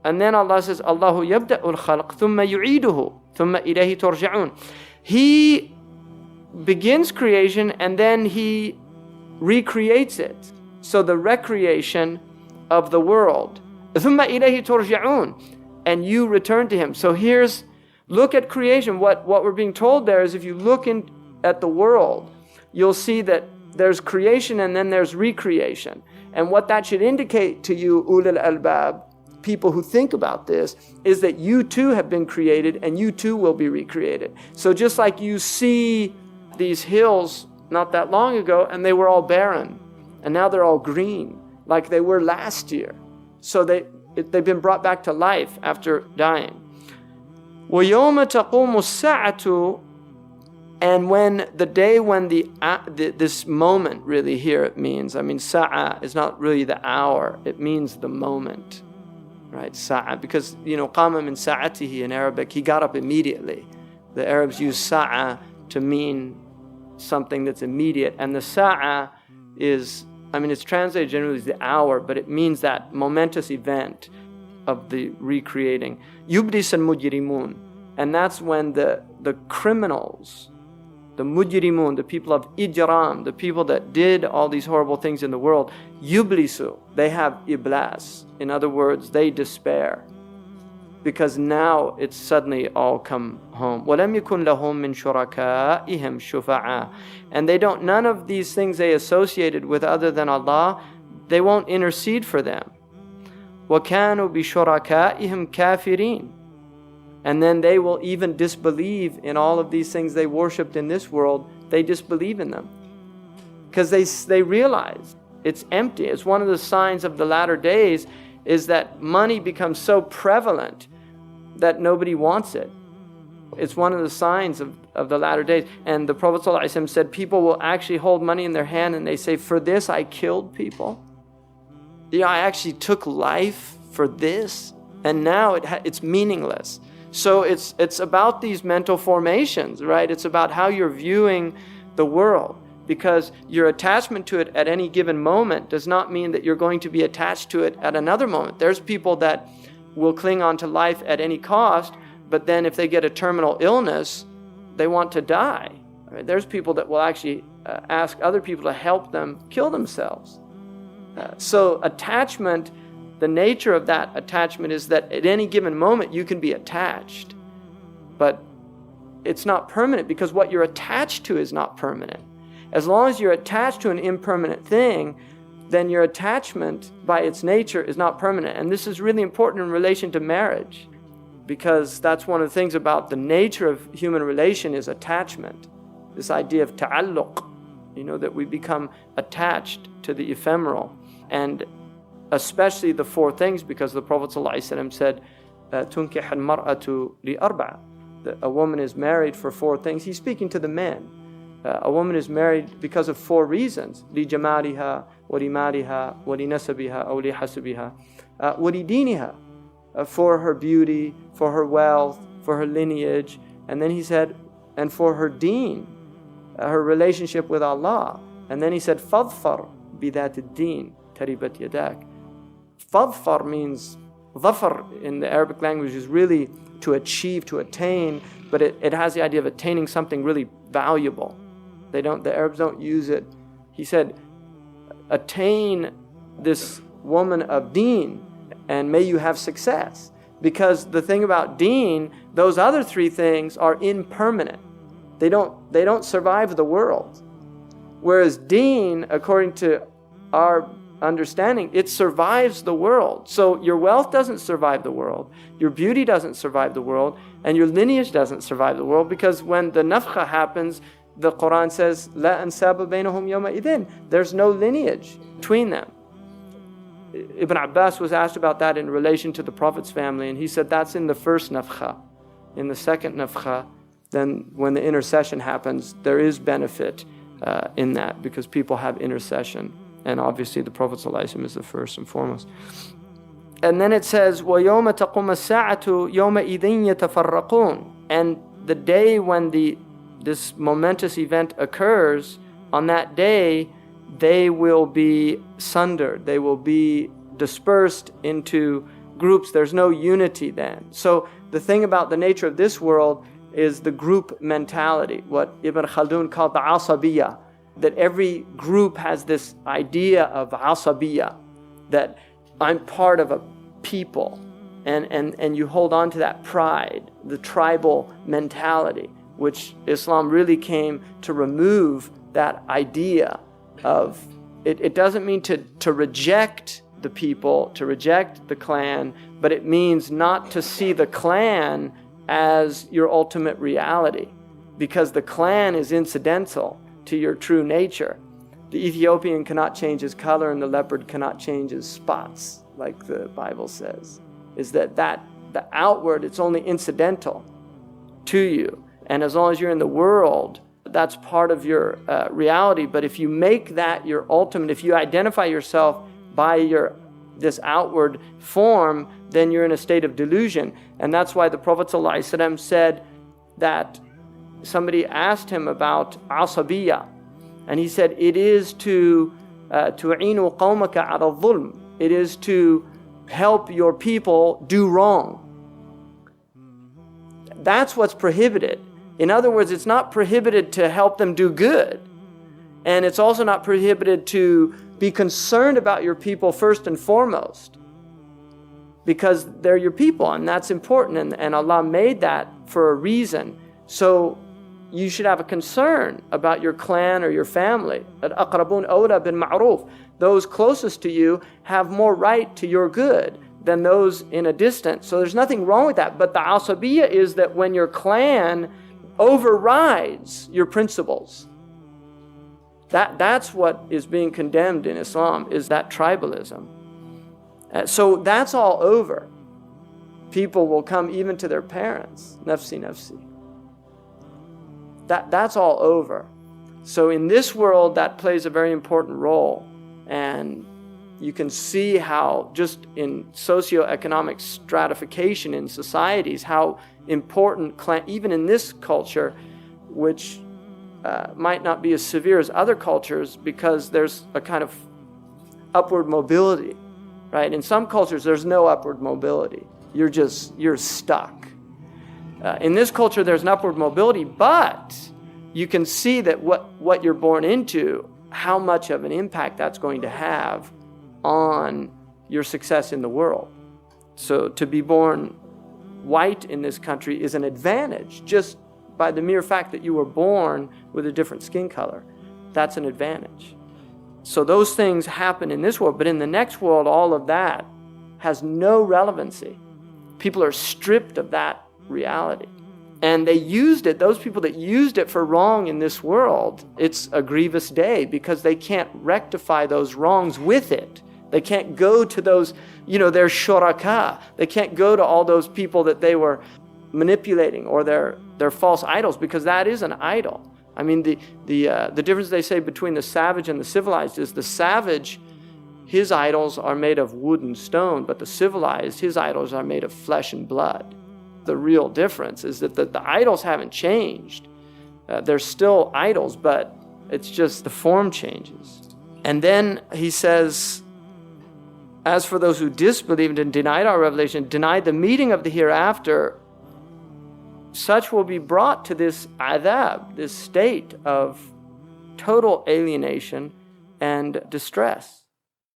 And then Allah says, Allahu yabda'ul khalq thumma yu'iduhu thumma ilayhi turja'un. He begins creation and then He recreates it. So the recreation of the world. Thumma ilayhi turja'un. And you return to Him. So look at creation. What we're being told there is, if you look at the world, you'll see that there's creation and then there's recreation. And what that should indicate to you, ulul albab, people who think about this, is that you too have been created and you too will be recreated. So just like you see these hills not that long ago and they were all barren, and now they're all green like they were last year. So they've been brought back to life after dying. وَيَوْمَ تَقُومُ السَّاعَةُ. And when the day when this moment really here it means, sa'a is not really the hour, it means the moment, right? Sa'a, because qama min sa'atihi in Arabic, he got up immediately. The Arabs use sa'a to mean something that's immediate, and the sa'a is, it's translated generally as the hour, but it means that momentous event of the recreating. Yublis al-mujrimun, and that's when the criminals, the mujrimun, the people of ijram, the people that did all these horrible things in the world, yublisu, they have iblas. In other words, they despair. Because now it's suddenly all come home. وَلَمْ يَكُنْ لَهُمْ مِنْ شُرَكَائِهِمْ شُفَعَاء. And none of these things they associated with other than Allah, they won't intercede for them. وَكَانُوا بِشُرَكَائِهِمْ كَافِرِينَ. And then they will even disbelieve in all of these things they worshipped in this world. They disbelieve in them. Because they realize it's empty. It's one of the signs of the latter days is that money becomes so prevalent that nobody wants it. It's one of the signs of the latter days. And the Prophet ﷺ said people will actually hold money in their hand and they say, for this I killed people. I actually took life for this, and now it's meaningless. So it's about these mental formations, right? It's about how you're viewing the world, because your attachment to it at any given moment does not mean that you're going to be attached to it at another moment. There's people that will cling on to life at any cost, but then if they get a terminal illness, they want to die. Right? There's people that will actually ask other people to help them kill themselves. So attachment, the nature of that attachment is that at any given moment you can be attached, but it's not permanent, because what you're attached to is not permanent. As long as you're attached to an impermanent thing, then your attachment by its nature is not permanent. And this is really important in relation to marriage, because that's one of the things about the nature of human relation is attachment. This idea of ta'alluq, that we become attached to the ephemeral. And especially the four things, because the Prophet ﷺ said, تُنْكِحَ الْمَرْأَةُ لِأَرْبَعَ. A woman is married for four things. He's speaking to the men. A woman is married because of four reasons: لِجَمَالِهَا وَلِمَالِهَا وَلِنَسَبِهَا أَوْ لِحَسَبِهَا وَلِدِينِهَا, for her beauty, for her wealth, for her lineage. And then he said, and for her deen, her relationship with Allah. And then he said, فَظْفَرْ بِذَاتِ الدِّينِ تَرِبَتْ يَدَاكَ. Fadfar means, dhafar in the Arabic language is really to achieve, to attain, but it has the idea of attaining something really valuable. The Arabs don't use it. He said, attain this woman of deen and may you have success. Because the thing about deen, those other three things are impermanent. They don't survive the world. Whereas deen, according to our understanding, it survives the world. So your wealth doesn't survive the world, your beauty doesn't survive the world, and your lineage doesn't survive the world, because when the nafkha happens, the Quran says, La ansaba bainahum yawma idhin. There's no lineage between them. Ibn Abbas was asked about that in relation to the Prophet's family, and he said that's in the first nafkha. In the second nafkha, then when the intercession happens, there is benefit in that, because people have intercession. And obviously the Prophet ﷺ is the first and foremost. And then it says, وَيَوْمَ تَقُمَ السَّاعَةُ يَوْمَئِذٍ يَتَفَرَّقُونَ. And the day when this momentous event occurs, on that day, they will be sundered. They will be dispersed into groups, there's no unity then. So the thing about the nature of this world is the group mentality, what Ibn Khaldun called the asabiyya, that every group has this idea of asabiyya, that I'm part of a people, and you hold on to that pride, the tribal mentality, which Islam really came to remove that idea of. It doesn't mean to reject the people, to reject the clan, but it means not to see the clan as your ultimate reality, because the clan is incidental to your true nature. The Ethiopian cannot change his color and the leopard cannot change his spots, like the Bible says. Is that the outward, it's only incidental to you. And as long as you're in the world, that's part of your reality. But if you make that your ultimate, if you identify yourself by this outward form, then you're in a state of delusion. And that's why the Prophet ﷺ said that somebody asked him about asabiyya, and he said, it is to tu'inu qawmaka ala dhulm. It is to help your people do wrong. That's what's prohibited. In other words, it's not prohibited to help them do good. And it's also not prohibited to be concerned about your people first and foremost, because they're your people and that's important, and Allah made that for a reason. So you should have a concern about your clan or your family. Al-aqrabun awla bin ma'ruf. Those closest to you have more right to your good than those in a distance. So there's nothing wrong with that. But the asabiyya is that when your clan overrides your principles. That's what is being condemned in Islam, is that tribalism. So that's all over. People will come even to their parents. Nafsi, nafsi. That's all over. So in this world, that plays a very important role. And you can see how just in socioeconomic stratification in societies, how important clan, even in this culture, which might not be as severe as other cultures, because there's a kind of upward mobility, right? In some cultures, there's no upward mobility. You're stuck. In this culture, there's an upward mobility, but you can see that what you're born into, how much of an impact that's going to have on your success in the world. So to be born white in this country is an advantage, just by the mere fact that you were born with a different skin color. That's an advantage. So those things happen in this world, but in the next world, all of that has no relevancy. People are stripped of that reality. And they used it, those people that used it for wrong in this world, it's a grievous day because they can't rectify those wrongs with it. They can't go to those, their shuraka. They can't go to all those people that they were manipulating, or their false idols, because that is an idol. I mean, the difference they say between the savage and the civilized is the savage, his idols are made of wood and stone, but the civilized, his idols are made of flesh and blood. The real difference is that the idols haven't changed. They're still idols, but it's just the form changes. And then he says, as for those who disbelieved and denied our revelation, denied the meeting of the hereafter, such will be brought to this adhab, this state of total alienation and distress.